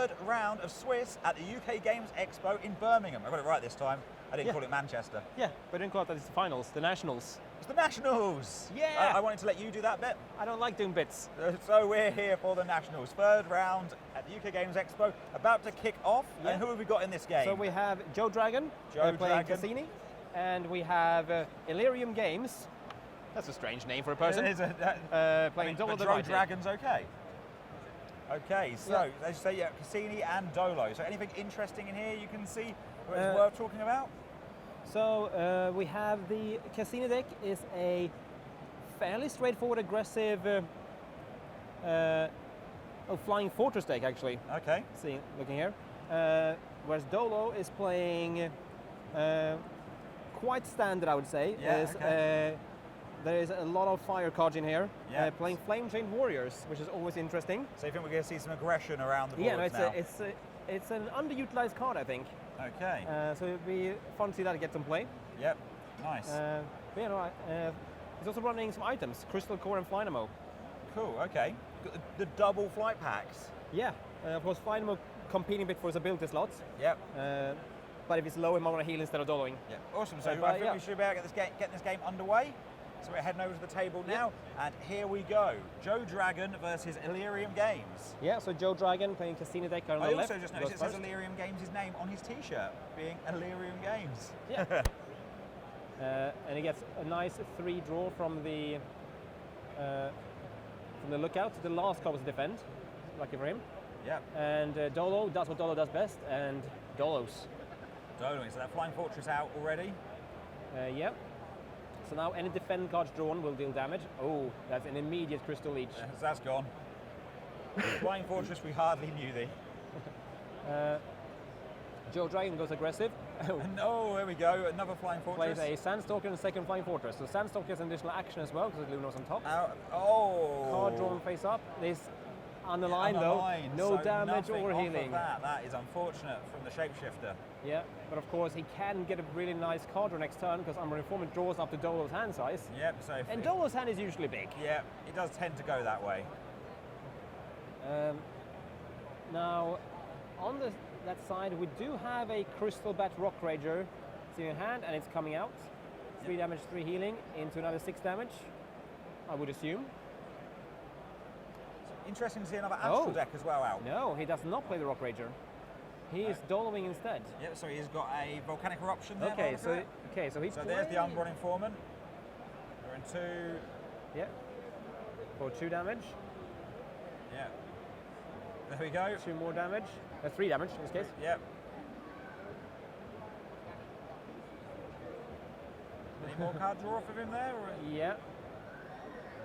third round of Swiss at the UK Games Expo in Birmingham. I got it right this time. I didn't call it Manchester. Yeah, but I didn't call it that. It's the finals, the nationals. It's the Nationals! Yeah! I wanted to let you do that bit. I don't like doing bits. So we're here for the Nationals. Third round at the UK Games Expo, about to kick off. Yeah. And who have we got in this game? So we have Joe Dragon playing Cassini, and we have Illyrium Games. That's a strange name for a person. It is playing Dolo the Joe Mighty. Dragon's okay. Okay, so as you say, Cassini and Dolo. So anything interesting in here you can see it's worth talking about? So we have the Cassini deck is a fairly straightforward, aggressive Flying Fortress deck, actually. Okay. See, looking here. Whereas Dolo is playing quite standard, I would say. Yeah, There is a lot of fire cards in here. Yeah. Playing Flame Chain Warriors, which is always interesting. So you think we're going to see some aggression around the board now? It's an underutilized card, I think. Okay. So it'd be fun to see that get some play. Yep. Nice. He's also running some items, Crystal Core and Flynamo. Cool. Okay. The double flight packs. Yeah. Of course, Flynamo competing a bit for his ability slots. Yep. But if it's low, he might want to heal instead of doloing. Yeah. Awesome. So I think we should be able to get this game underway. So we're heading over to the table now, and here we go. Joe Dragon versus Illyrium Games. Yeah, so Joe Dragon playing Cassini deck on the left. I also just noticed it says Illyrium Games' name on his t-shirt, being Illyrium Games. Yeah. And he gets a nice 3 draw from the lookout. The last card was defend. Lucky for him. Yeah. And Dolo does what Dolo does best, and Dolos. Doloing, so that Flying Fortress out already? Yeah. So now any defend cards drawn will deal damage. Oh, that's an immediate Crystal Leech. Yes, that's gone. Flying Fortress, we hardly knew thee. Joe Dragon goes aggressive. Oh, there we go, another Flying Fortress. Plays a Sandstalker and a second Flying Fortress. So Sandstalker has an additional action as well, because Luno's on top. Card drawn face up. This underlined though, no damage or healing. That is unfortunate from the Shapeshifter. Yeah, but of course he can get a really nice card draw next turn, because Umbral Informant draws up to Dolo's hand size. Yep, so and Dolo's hand is usually big. Yeah, it does tend to go that way. Now, on that side, we do have a Crystal Bat Rock Rager in your hand, and it's coming out. 3 damage, 3 healing, into another 6 damage, I would assume. Interesting to see another Astral deck as well out. No, he does not play the Rock Rager. He is Doloing instead. Yep, so he's got a Volcanic Eruption there. So there's the Umbral Informant. We're in 2. Yeah. For 2 damage. Yeah. There we go. 2 more damage. 3 damage in this case. Yep. Any more card draw off of him there? Or? Yeah.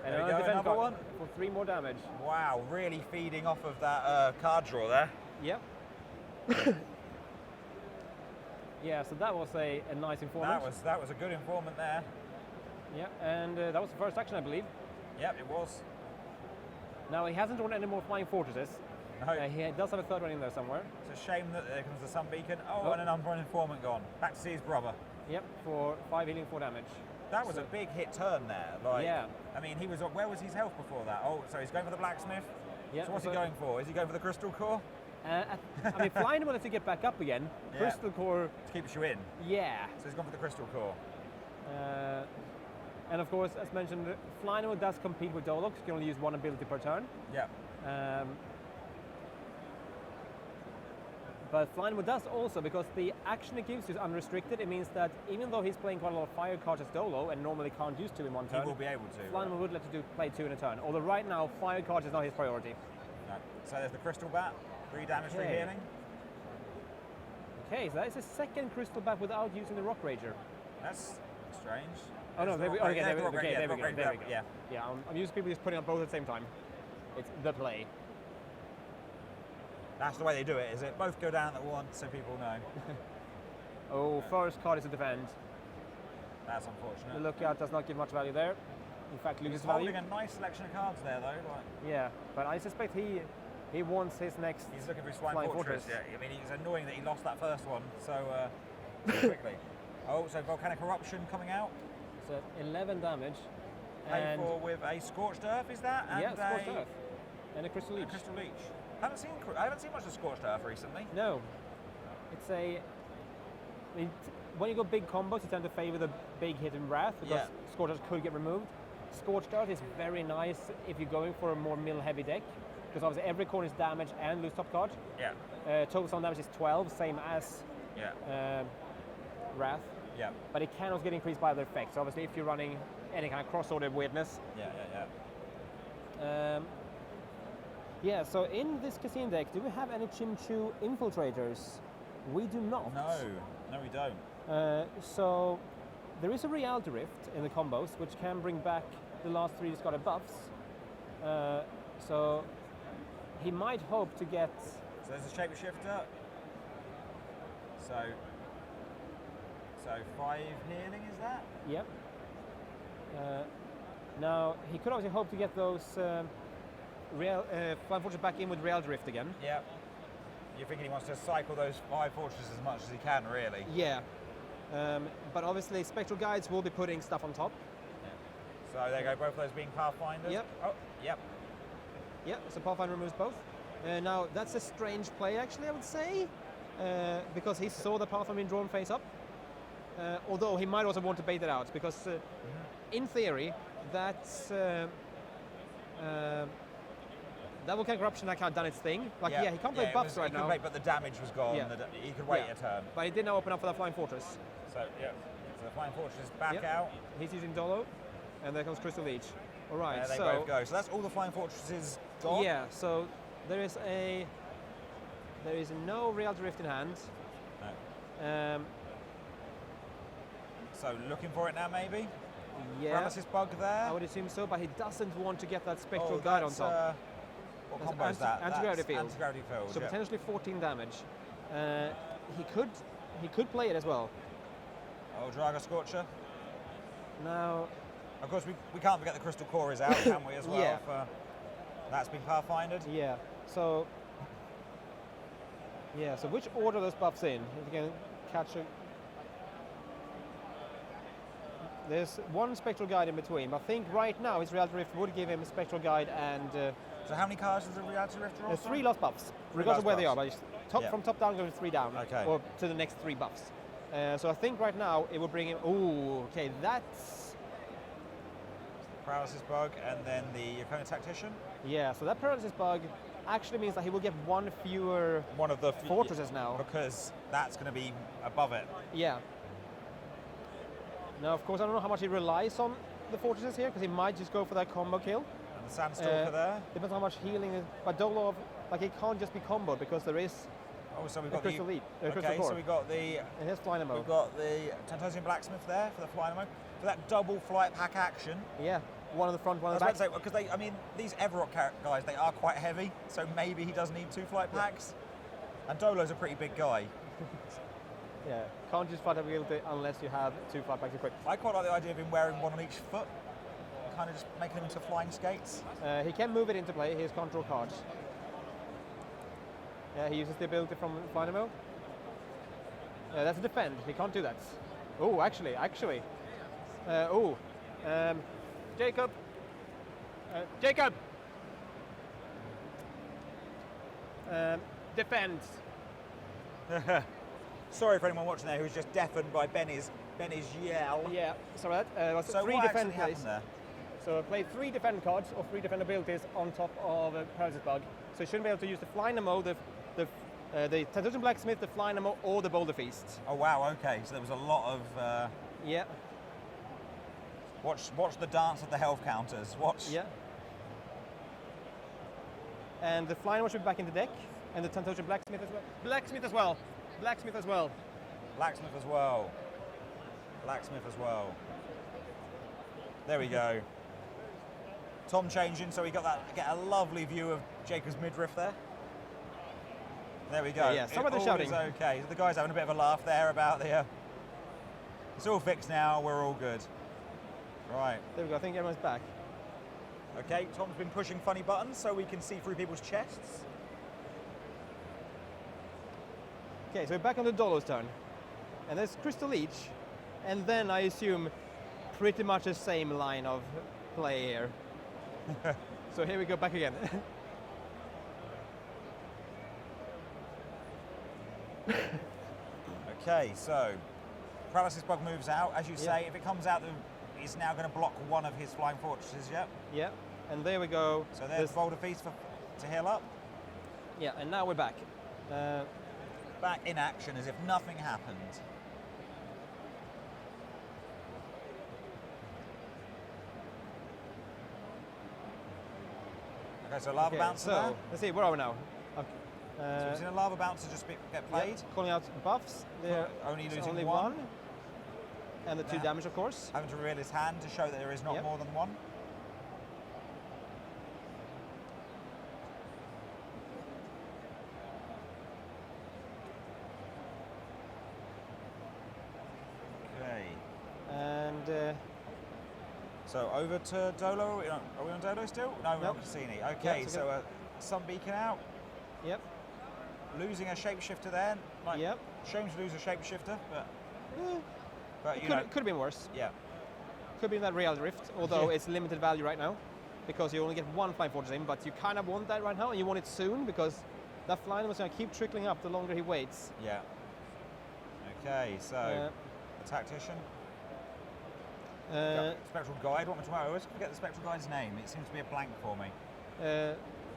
And there we go, another one. For 3 more damage. Wow, really feeding off of that card draw there. Yep. Yeah, so that was a nice informant. That was a good informant there. Yeah, and that was the first action, I believe. Yep, it was. Now he hasn't drawn any more Flying Fortresses. No. He does have a third one in there somewhere. It's a shame that there comes the Sun Beacon. Oh, and an Umbral Informant gone. Back to see his brother. Yep, for 5 healing, 4 damage. That was a big hit turn there. Yeah. I mean, where was his health before that? Oh, so he's going for the Blacksmith. Yeah. So what's he going for? Is he going for the Crystal Core? I mean, Flying wanted to get back up again. Yeah. Crystal Core keeps you in. Yeah. So he's gone for the Crystal Core. And of course, as mentioned, Flying does compete with Dolox. You can only use 1 ability per turn. Yeah. But Flying does also, because the action it gives is unrestricted. It means that even though he's playing quite a lot of fire cards as Dolo and normally can't use 2 in 1 turn, he will be able to. Flying would let you play 2 in a turn. Although right now, fire cards is not his priority. No. So there's the Crystal Bat. 3 damage, 3 healing. Okay, so that is a second Crystal Bat without using the Rock Rager. That's strange. Oh no, there we go. Yeah. Yeah, I'm used to people just putting up both at the same time. It's the play. That's the way they do it, is it? Both go down at once so people know. Oh, first card is a defend. That's unfortunate. The lookout does not give much value there. In fact, loses value. He's holding a nice selection of cards there, though. Yeah, but I suspect he wants his next. He's looking for his Flying Fortress. Yeah, I mean, it's annoying that he lost that first one so quickly. Oh, so Volcanic Eruption coming out. So 11 damage. Paid for with a Scorched Earth, is that? And yeah, Scorched Earth. And a Crystal Leech. Crystal Leech. I haven't seen much of Scorched Earth recently. No. It's a... I mean, when you go big combos, you tend to favor the big hit in Wrath because Scorched Earth could get removed. Scorched Earth is very nice if you're going for a more mill-heavy deck, because obviously every corner is damage and lose top card. Yeah. Total summon damage is 12, same as Wrath. Yeah. But it can also get increased by other effects. Obviously, if you're running any kind of cross-order weirdness. Yeah. So in this casino deck, do we have any Chimchu infiltrators? We do not. No, we don't. So there is a Reality Rift in the combos, which can bring back the last 3 discarded buffs. So he might hope to get... So there's a Shapeshifter. So 5 healing, is that? Yep. Now, he could obviously hope to get those Flying Fortress back in with Reality Rift again. Yeah. You're thinking he wants to cycle those 5 fortresses as much as he can, really? Yeah. But obviously, Spectral Guides will be putting stuff on top. So there you go, both of those being Pathfinders. Yep. Oh, yep. Yep, so Pathfinder removes both. Now, that's a strange play, actually, I would say, because he saw the Pathfinder being drawn face up. Although he might also want to bait it out, because in theory, that's... that Volcanic Corruption had kind of done its thing. Like, he can't play buffs right now. But the damage was gone. Yeah. He could wait a turn. But he did now open up for that Flying Fortress. So the Flying Fortress is back out. He's using Dolo, and there comes Crystal Leech. All right, they both go. So that's all the Flying Fortresses gone? Yeah, so there is no Reality Rift in hand. No. So looking for it now, maybe? Yeah. Paralysis Bug there? I would assume so, but he doesn't want to get that Spectral Guide on top. What combo is that? Anti-gravity field. Anti-gravity field. So potentially 14 damage. He could play it as well. Oh, Draga Scorcher. Now, of course, we can't forget the Crystal Core is out, can we, as well? Yeah. That's been Pathfindered. Yeah. So which order are those buffs in? If you can catch a... There's one Spectral Guide in between, but I think right now his Reality Rift would give him a Spectral Guide and... so how many cards does the Reality Rift draw? There's 3 lost buffs, regardless of where they are, but from top down goes 3 down, okay. Or to the next 3 buffs. So I think right now it will bring him... Ooh, okay, that's... Paralysis Bug, and then the Yokona Tactician? Yeah, so that Paralysis Bug actually means that he will get 1 fewer one of the fortresses now. Because that's going to be above it. Yeah. Now, of course, I don't know how much he relies on the fortresses here, because he might just go for that combo kill. And the Sandstalker there. Depends on how much healing is. But Dolov, like, he can't just be comboed because there is so we've got Crystal Leap. Okay, so we've got the... And here's Flynamo. We've got the Tantosian Blacksmith there for the Flynamo. For that double flight pack action. Yeah, one on the front, one on the back. Because these Everrock guys, they are quite heavy, so maybe he does need 2 flight packs. And Dolo's a pretty big guy. Yeah, can't just fight ability unless you have 2 flight packs equipped. I quite like the idea of him wearing 1 on each foot, kind of just making him into flying skates. He can move it into play. He has control cards. He uses the ability from Flynamo. That's a defend. He can't do that. Oh, actually. Jacob. Jacob. Defend. Sorry for anyone watching there who's just deafened by Benny's yell. Yeah, sorry. That was 3 defend plays. There? So I played 3 defend cards or 3 defend abilities on top of a Paralysis Bug. So you shouldn't be able to use the Flynamo, the Tantosian Blacksmith, the Flynamo, or the Boulder Feast. Oh wow, okay. So there was a lot of... Yeah. Watch the dance of the health counters. Watch. Yeah. And the Flynamo should be back in the deck. And the Tantosian Blacksmith as well. Blacksmith as well. There we go. Tom changing, so we get a lovely view of Jacob's midriff there. There we go. Yeah, some of the shouting. Is okay. The guy's having a bit of a laugh there about the... it's all fixed now, we're all good. Right. There we go, I think everyone's back. Okay, Tom's been pushing funny buttons so we can see through people's chests. Okay, so we're back on the Dolo's turn. And there's Crystal Leech. And then I assume pretty much the same line of play here. So here we go back again. Okay, so Paralysis Bug moves out. As you Yeah. say, if it comes out, it's now going to block one of his Flying Fortresses, yep. Yeah, and there we go. So there's Boulder Feast to heal up. Yeah, and now we're back. Back in action as if nothing happened. Okay, so Lava Bouncer so there. let's see, where are we now? Okay. So we've seen a Lava Bouncer just get played. Yeah, calling out buffs. They're Only losing only one. one. And the 2 Now- damage, of course. Having to reveal his hand to show that there is not Yep. more than one. Okay. And So over to Dolo. Are we on Dolo still? No, we're Yep. on Cassini. Okay, it's so okay. Sunbeacon out. yep, Losing a shapeshifter there. Like, yep. shame to lose a shapeshifter, but It you could, know, could have been worse. yeah. Could be that Real Rift, although Yeah. it's limited value right now because you only get 1 Flying Fortress in, but you kind of want that right now and you want it soon because that flying was going to keep trickling up the longer he waits. Yeah. Okay, so the tactician. Spectral Guide. What am I talking about? I always forget the Spectral Guide's name. It seems to be a blank for me.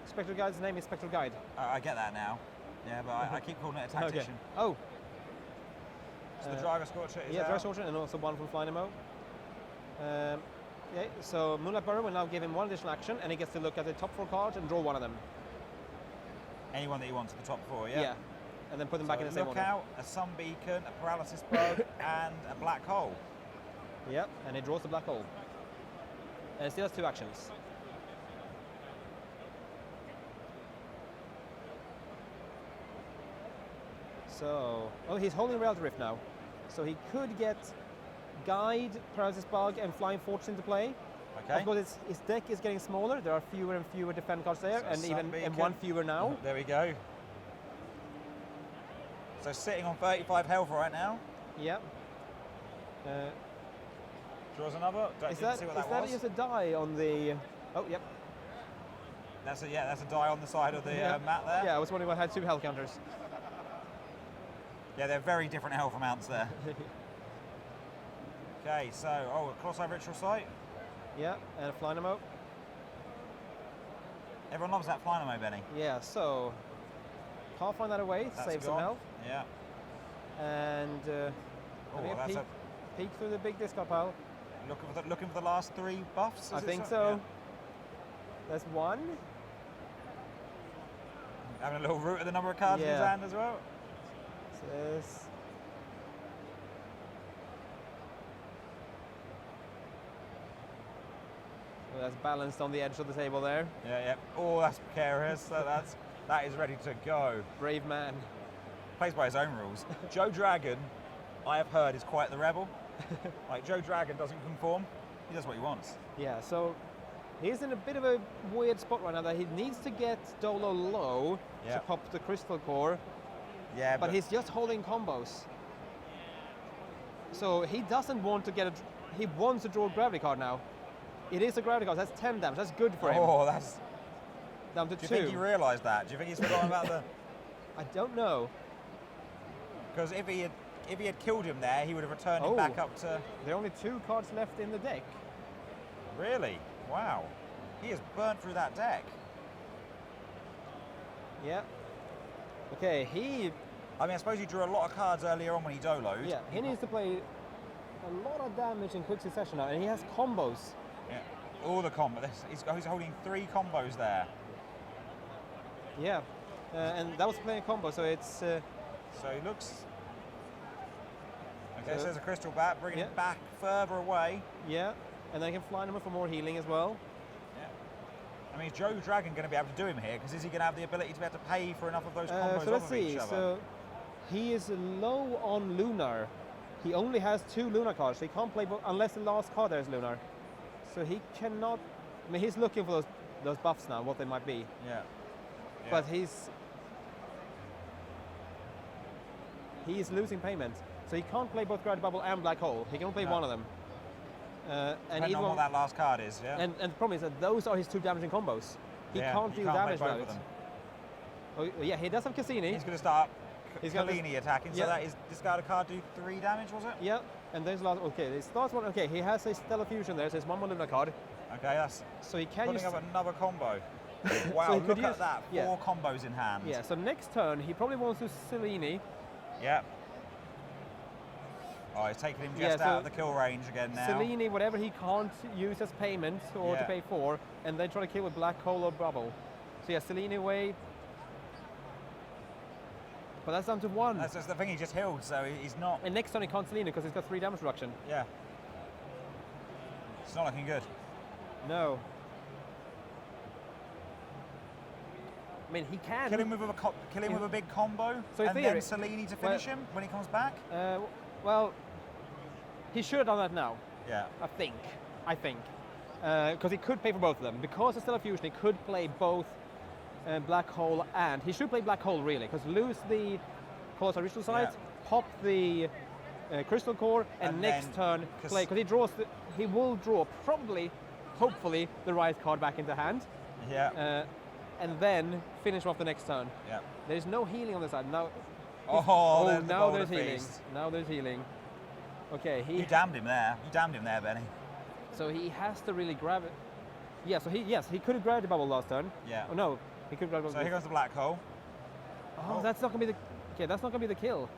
Spectral Guide's name is Spectral Guide. I get that now. Yeah, but I keep calling it a tactician. Oh, So the Draga Scorcher is yeah, out. Dragon Scorcher and also 1 from Flynamo. Yeah, so Moonlight Burrow will now give him 1 additional action and he gets to look at the top 4 cards and draw 1 of them. Anyone that he wants at the top 4, yeah? Yeah. And then put them back in the same order. Lookout, a Sunbeacon, a Paralysis Bug, and a Black Hole. Yep, and it draws the black hole. And it still has 2 actions. So, oh, he's holding Reality Rift now. So he could get Guide, Paralysis Bug, and Flying Fortress into play. Okay. Of course, his deck is getting smaller. There are fewer and fewer defend cards there, So and even Sunbeacon. 1 fewer now. There we go. So sitting on 35 health right now. Yep. Draws another. Is that, see what is that that was. just a die on the? Oh, yep. That's a die on the side of the Yeah. mat there. Yeah, I was wondering why I had 2 health counters. Yeah, they're very different health amounts there. Okay, so a crossover ritual site. Yeah, and a Flynamo. Everyone loves that Flynamo, Benny. Yeah, so can't find that away. That's Save some gone. health. Yeah. And having a that's peek through the big discard pile. looking for the last 3 buffs. I is it think so? so. Yeah. That's 1. Having a little root of the number of cards in his Yeah. hand as well. Says. Well, that's balanced on the edge of the table there. Yeah, yeah. Oh, that's precarious. So that is ready to go. Brave man. Plays by his own rules. Joe Dragon, I have heard, is quite the rebel. Like Joe Dragon doesn't conform. He does what he wants. Yeah, so he's in a bit of a weird spot right now that he needs to get Dolo low Yeah. to pop the Crystal Core, Yeah, but he's just holding combos. So he doesn't want to get he wants to draw a gravity card now. It is a gravity card, that's 10 damage, that's good for him. Oh, that's. Down to Do you 2. think he realised that? Do you think he's forgotten about the? I don't know. Because if he had killed him there, he would have returned him Oh. back up to. There are only 2 cards left in the deck. Really? Wow. He has burnt through that deck. Yeah. Okay, I mean, I suppose he drew a lot of cards earlier on when he doloed. yeah, he needs to play a lot of damage in quick succession now, and he has combos. Yeah. All the combos. He's holding 3 combos there. Yeah, and that was playing a combo, so it's So he looks. Okay, So- so there's a crystal bat, bringing Yeah. it back further away. yeah, and then he can fly him for more healing as well. Yeah. I mean, is Joe Dragon going to be able to do him here? Because is he going to have the ability to be able to pay for enough of those combos So let's off of each see. other? So he is low on Lunar. He only has 2 Lunar cards, so he can't play unless the last card there is Lunar. So he cannot. I mean, he's looking for those buffs now, what they might be. Yeah. But he's losing payment, so he can't play both Gravity Bubble and Black Hole. He can only play No. one of them. And Depending either on what one, that last card is, yeah. and the problem is that those are his 2 damaging combos. He Yeah, can't you do play damage both with of it. them. Oh yeah, he does have Cassini. He's going to start He's got this- Kalini attacking, so yeah. that is discard a card, do 3 damage, was it? Yeah, and there's last. Okay, this last one. Okay, he has a Stellar Fusion there, so it's 1 more limit card. Okay, that's So he can putting use. up another combo. Wow, he could look use- at that, 4 combos in hand. Yeah, so next turn he probably wants to Selene. Yeah. Oh, he's taking him Yeah, just so out of the kill range again now. Selene, whatever he can't use as payment or to Yeah. pay for, and then try to kill with Black Hole or Bubble. So yeah, Selene away. But that's down to 1. That's the thing, he just healed, so he's not. And next turn he can't Selene because he's got 3 damage reduction. Yeah. It's not looking good. No. I mean, he can. Kill him with a big combo, So in and theory- then Selene to finish him when he comes back. Well, he should have done that now. Yeah. I think. Because he could pay for both of them. Because it's still a fusion, he could play both Black Hole and... He should play Black Hole, really, because lose the Colossal Ritual Sites, pop the Crystal Core, and next turn play... Because he will draw, probably, hopefully, the right card back into hand. Yeah. And then finish off the next turn. Yeah. There's no healing on this side. Now, there's the now Boulder there's healing. Feast. Now there's healing. Okay, You damned him there. You damned him there, Benny. So he has to really grab it. Yeah, so he could have grabbed the bubble last turn. Yeah. Oh no, he could grab the So bubble. here goes the black hole. Oh, that's not gonna be the. Okay, that's not gonna be the kill.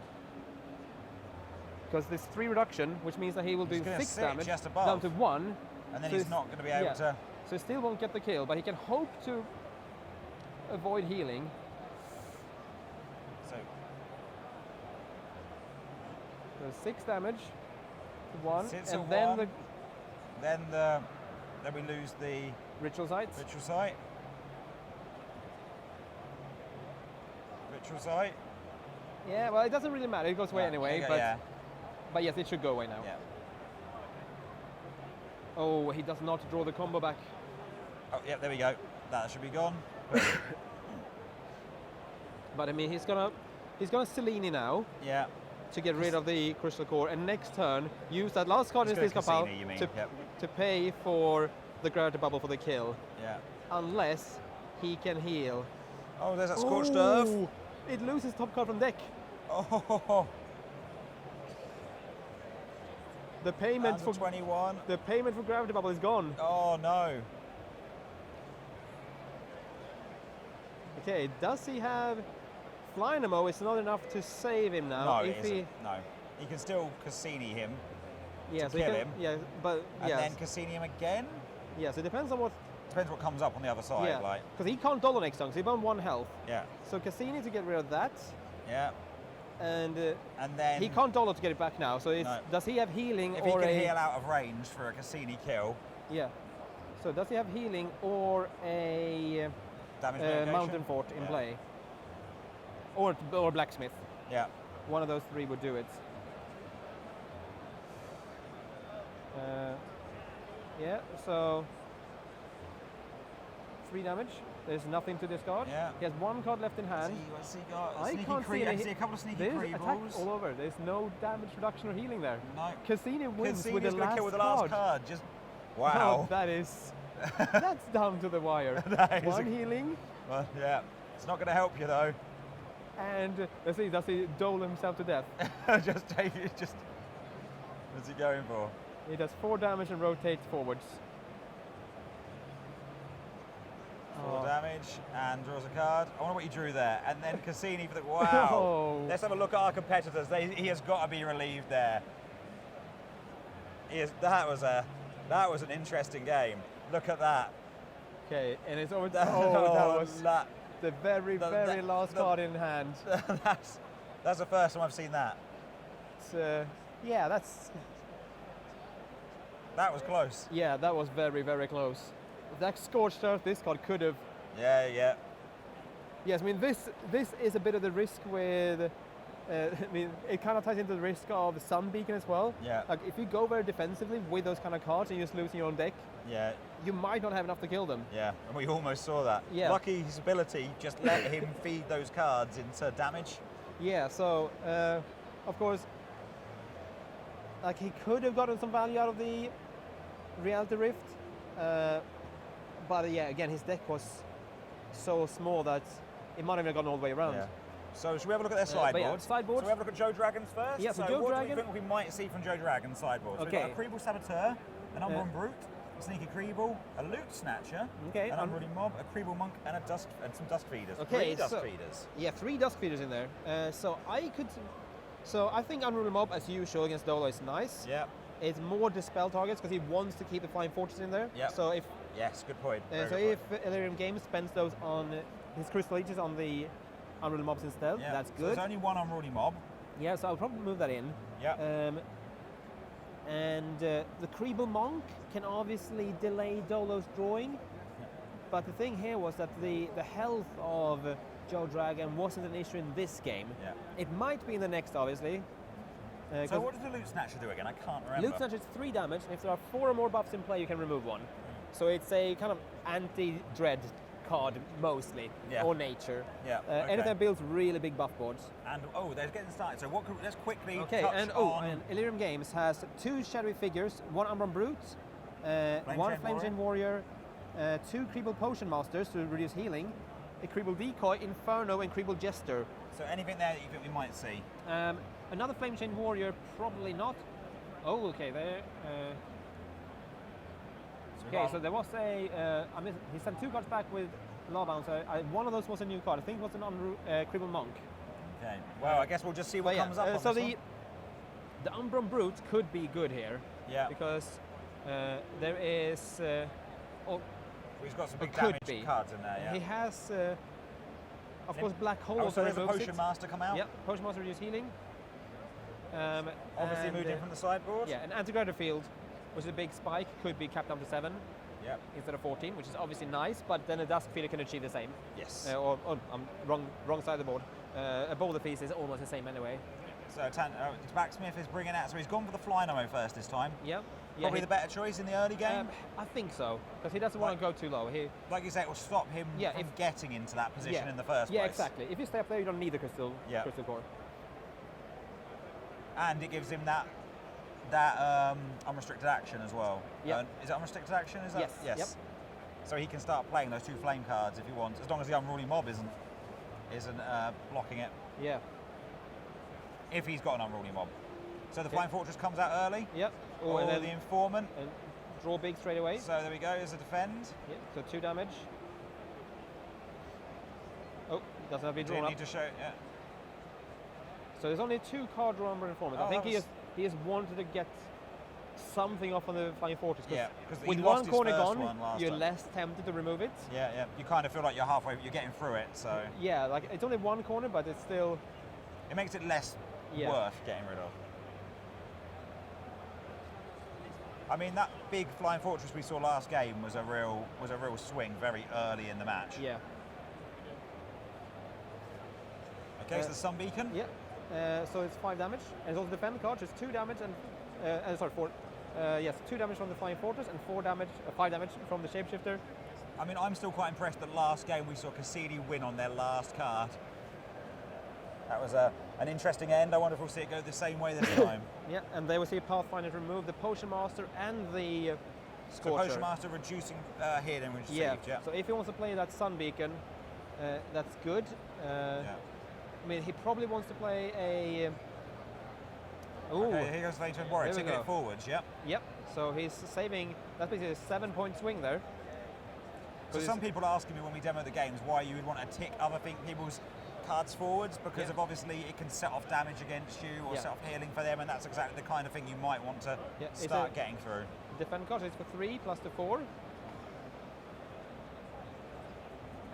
Because there's 3 reduction, which means that he will do He's gonna 6 sit damage just above. down to 1. And then So he's it's- not going to be able to. So he still won't get the kill, but he can hope to avoid healing. So So 6 damage to 1, Sits and at then 1. the then we lose the ritual sites. ritual site. Ritual site. Yeah, well, it doesn't really matter. It goes away anyway. Okay, But yeah. but yes, it should go away now. Yeah. Oh, he does not draw the combo back. Oh, yeah. There we go. That should be gone. But I mean, he's gonna Selene now Yeah. to get rid of the Crystal Core, and next turn use that last card in He's his gonna discard pile Cassini, you mean, to, yep. to pay for the Gravity Bubble for the kill, Yeah. unless he can heal. Oh, there's that scorched earth. Ooh, it loses top card from deck. Oh. The payment Down for to 21. the payment for Gravity Bubble is gone. Oh no. Okay, does he have Flynamo? It's not enough to save him now. No, it if he, isn't. No. He can still Cassini him, yeah, to so he kill can, him. yeah, but and yes, then Cassini him again. yes, it depends on what. Depends what comes up on the other side. Yeah, Like. because he can't dollar next turn, so he burn 1 health. Yeah. So Cassini to get rid of that, Yeah. and And then he can't dollar to get it back now. So it's, No. does he have healing if he or can a heal out of range for a Cassini kill, yeah? So does he have healing or a damage mitigation. mountain fort in Yeah. play, or blacksmith? Yeah. One of those 3 would do it. Yeah, so 3 damage. There's nothing to discard. Yeah. He has 1 card left in hand. What's he got? I Sneaky can't see I any- see a couple of sneaky There's free attack balls. all over. There's no damage reduction or healing there. No. Cassini wins Cassini's with the gonna last kill with the last card. card. Just Oh, wow. that is that's down to the wire. That is 1 healing, Well, yeah. It's not going to help you though. and let's see, does he dole himself to death? Just take it. Just. What's he going for? He does 4 damage and rotates forwards. 4 Oh. damage and draws a card. I wonder what he drew there. And then Cassini for the wow. Oh. Let's have a look at our competitors. He has got to be relieved there. That was an interesting game. Look at that. Okay, and it's over. That was that- the very last card in hand. that's the first time I've seen that. It's, yeah, That was close. yeah, that was very close. That Scorched Earth, this card could have. Yeah, yeah. Yes, I mean this is a bit of the risk with. I mean, it kind of ties into the risk of the Sun Beacon as well. Yeah. Like if you go very defensively with those kind of cards and you're just losing your own deck, Yeah, you might not have enough to kill them. yeah. And we almost saw that. Yeah. Lucky his ability just let him feed those cards into damage. Yeah. So, of course, like he could have gotten some value out of the Reality Rift, but yeah, again, his deck was so small that it might not have gone all the way around. Yeah. So should we have a look at their but sideboards? yeah, sideboards. So we have a look at Joe Dragon's first. Yeah, so Joe what Dragon. do we think we might see from Joe Dragon's sideboard? So Okay. we've got a Creeble Saboteur, an Umbron Brute, a Sneaky Creeble, a Loot Snatcher, Okay, an Unruly Mob, a Creeble Monk, and some Dusk Feeders. Okay, 3 Dusk so- Feeders. Yeah, 3 Dusk Feeders in there. So I think Unruly Mob, as usual against Dolo, is nice. Yeah. It's more dispel targets because he wants to keep the Flying Fortress in there. Yeah. So if Yes, good point. Very so, good if Illyrium Games spends those on his Crystal Leeches on the Unruly Mobs instead, point. Yeah. that's So good. there's only one Unruly Mob. Yeah, so I'll probably move that in. Yeah. The Creeble Monk can obviously delay Dolo's drawing, but the thing here was that the health of Joe Dragon wasn't an issue in this game. Yeah. It might be in the next, obviously. So what does the Loot Snatcher do again? I can't remember. Loot Snatch is 3 damage, and if there are 4 or more buffs in play, you can remove one. So it's a kind of anti-dread card mostly, Yeah. or nature. Yeah, Anything okay. that builds really big buff boards. And they're getting started. So let's quickly Okay, touch and on. Illyrium Games has 2 shadowy figures, 1 Umbron Brute, 1 Chain Flame Chain Warrior, 2 Creeble Potion Masters to reduce healing, a Creeble Decoy, Inferno, and Creeble Jester. So anything there that you think we might see? Another Flame Chain Warrior, probably not. Oh, okay, there. Okay, so there was he sent 2 cards back with Lawbound, so one of those was a new card. I think it was an Creeble Monk. Okay. Well, I guess we'll just see what comes up on so this the Umbron Brute could be good here. Yeah. Because there is... He's got some big could damage be. cards in there, yeah. He has, of course, Black Hole. Oh, also so there's a removes Potion it. Master come out? Yeah, Potion Master reduce healing. Obviously moved in from the sideboard? Yeah, an Anti-Gravity Field, which is a big spike, could be capped down to 7 Yep. instead of 14, which is obviously nice, but then a Dusk Feeder can achieve the same. Yes. I'm wrong side of the board. A Boulder Piece is almost the same anyway. So Backsmith is bringing out, so he's gone for the Flynomo first this time. Yeah. Probably the better choice in the early game. I think so, because he doesn't want to go too low. Like you say, it will stop him from getting into that position in the first place. Yeah, exactly. If you stay up there, you don't need the crystal core. And it gives him that unrestricted action as well. Yeah. Is it unrestricted action? Is that? Yes. Yes. Yep. So he can start playing those 2 flame cards if he wants, as long as the Unruly Mob isn't blocking it. Yeah. If he's got an Unruly Mob. So the Flying Fortress comes out early. Yep. Or and then the Informant. and draw big straight away. So there we go, there's a defend. Yep. So 2 damage. Oh, doesn't have to be Do drawn you up. need to show, yeah. So there's only 2 card draw Umbron Informant. I think he has wanted to get something off on the Flying Fortress. Yeah, because with he one lost his corner first gone, one last you're time. less tempted to remove it. Yeah, yeah. You kind of feel like you're halfway, you're getting through it, so Yeah, like it's only 1 corner, but it's still. it makes it less worth getting rid of. I mean, that big Flying Fortress we saw last game was a real swing very early in the match. Yeah. Okay, so the Sun Beacon. Yeah. So it's 5 damage, and it's also defend card. It's 2 damage and 4. Yes, 2 damage from the Flying Fortress and 5 damage from the Shapeshifter. I mean, I'm still quite impressed that last game we saw Cassidy win on their last card. That was an interesting end. I wonder if we'll see it go the same way this time. Yeah, and they will see Pathfinder to remove the Potion Master and the So Scorcher. Potion Master reducing healing received, yeah. So if he wants to play that Sun Beacon, that's good. I mean, he probably wants to play a. Ooh. Okay, here goes Flame Warrior, There we taking go. it forwards, yep. Yep. So he's saving. That's basically a 7-point swing there. So some people are asking me when we demo the games why you would want to tick other people's cards forwards, because of obviously it can set off damage against you or set off healing for them, and that's exactly the kind of thing you might want to start getting through. Defend card is for 3 plus the 4.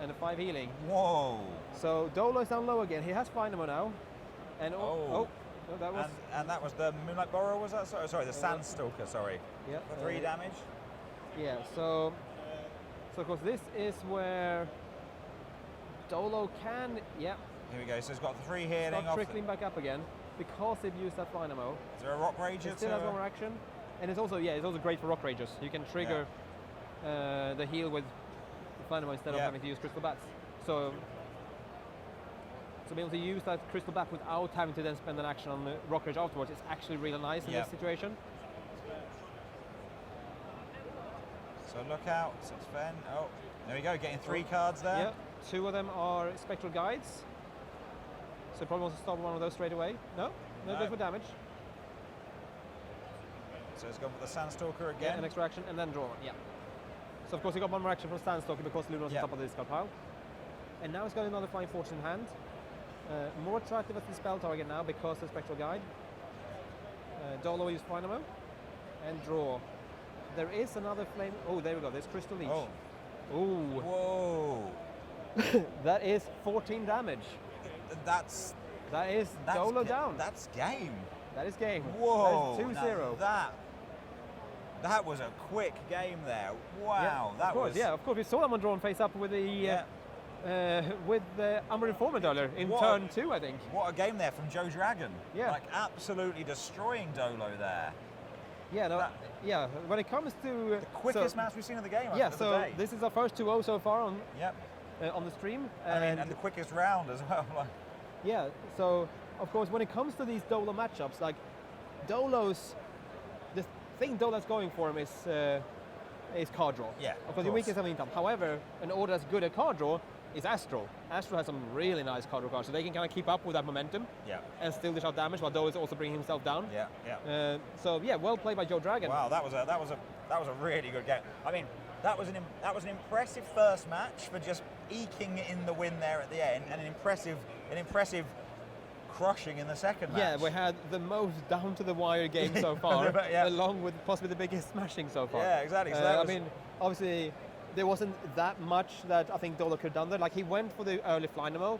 And a 5 healing. Whoa! So Dolo is down low again. He has Dynamo now. And no, that was. And that was the Moonlight Borrower, was that? Sorry, the Sandstalker, sorry. Yeah. For 3 damage. Yeah, so of course this is where Dolo can, Here we go, so he's got 3 healing start off. trickling back up again because they've used that Dynamo. Is there a Rock Rager? It still has more action. And it's also great for Rock Ragers. You can trigger the heal with the Dynamo instead of having to use Crystal Bats. So being able to use that Crystal Bat without having to then spend an action on the Rock Rage afterwards is actually really nice in this situation. So look out, 6 Fen. Oh, there we go, getting 3 cards there. Yeah, 2 of them are Spectral Guides. So he probably wants to start one of those straight away. No, no, goes for damage. So he's gone for the Sandstalker Yeah, again. an extra action and then draw. Yeah. So of course he got one more action from Sandstalker because Luna's on top of the discard pile. And now he's got another Flying Fortress in hand. More attractive as the spell target now because of the Spectral Guide. Dolo use Dynamo and draw. There is another flame. Oh, there we go. There's Crystal Leech. Oh. Ooh. Whoa. That is 14 damage. That's Dolo down. That's game. That is game. Whoa. That is 2-0. That was a quick game there. Wow. Yeah, of course. We saw that one drawn face up with the Umber Informant earlier in turn 2, I think. What a game there from Joe Dragon. Yeah. Like absolutely destroying Dolo there. Yeah, no, when it comes to the quickest match we've seen of the game. Yeah, so this is our first 2-0 so far on the stream. And the quickest round as well. Yeah, so of course when it comes to these Dolo matchups, like the thing Dolo's going for him is card draw. Yeah, of course. Your weakest is income. However, an order that's good at card draw is Astro. Astro has some really nice card draw cards, so they can kind of keep up with that momentum and still dish out damage while Dolo is also bringing himself down. So well played by Joe Dragon. Wow, that was a really good game. I mean, that was an impressive first match for just eking in the win there at the end, and an impressive crushing in the second match. Yeah, we had the most down to the wire game so far, along with possibly the biggest smashing so far. Yeah, exactly. So I mean, obviously, there wasn't that much that I think Dolo could have done there. Like he went for the early Flynamo.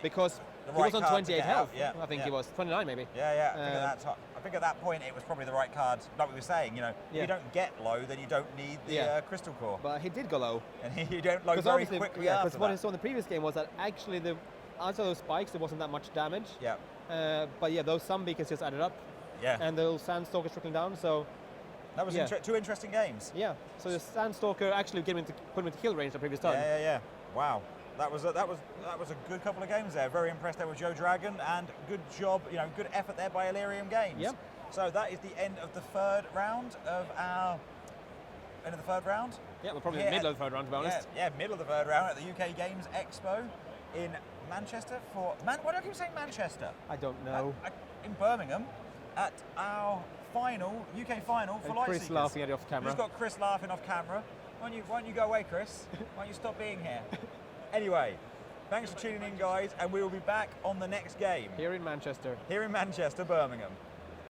Because he was on 28 health. I think he was 29 maybe. I think at that point it was probably the right card. Like we were saying, if you don't get low, then you don't need the Crystal Core. But he did go low. And you don't low very quickly after because what I saw in the previous game was that actually outside those spikes there wasn't that much damage. But those sun beacons just added up. And those Sandstalkers trickling down. So that was two interesting games. Yeah. So the Sandstalker actually put him into kill range the previous time. Yeah. Wow. That was a good couple of games there. Very impressed there with Joe Dragon, and good job, good effort there by Illyrium Games. Yep. So that is the end of the third round of our. End of the third round. Yeah, we're probably in the middle of the third round, to be honest. Yeah, middle of the third round at the UK Games Expo in Manchester. Why do I keep saying Manchester? I don't know. In Birmingham, at our UK final for Lightseekers. Chris laughing at you off camera. We've got Chris laughing off camera. Why don't you go away, Chris? Why don't you stop being here? Anyway, thanks for tuning in, guys, and we will be back on the next game. Here in Manchester. Birmingham.